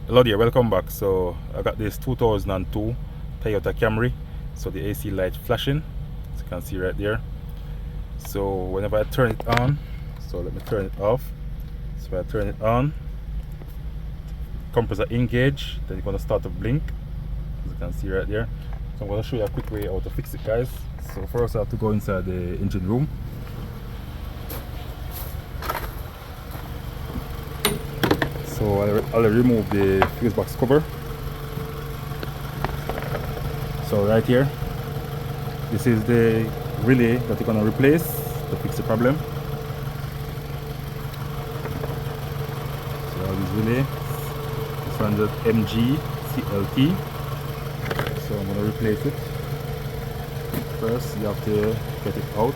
Hello there, welcome back. So I got this 2002 Toyota Camry. So the AC light flashing, as you can see right there. So whenever I turn it on, so let me turn it off. So if I turn it on, compressor engage, then it's gonna start to blink, as you can see right there. So I'm gonna show you a quick way how to fix it, guys. So first I have to go inside the engine room. So I'll remove the fuse box cover. So right here, this is the relay that you're gonna replace to fix the problem. So this relay, this one's at MG CLT. So I'm gonna replace it. First, you have to get it out.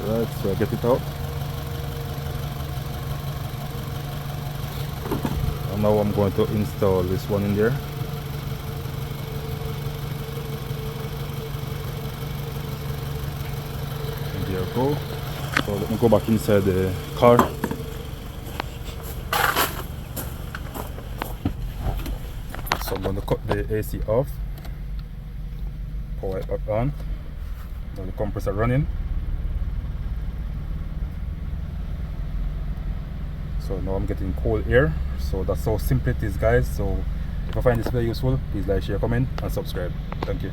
Alright, so I get it out. And now I'm going to install this one in there. And there we go. So let me go back inside the car. So I'm going to cut the AC off. Power it back on. Now the compressor running. So now I'm getting cold air. So that's how simple it is, guys. So if you find this video useful, please like, share, comment and subscribe. Thank you.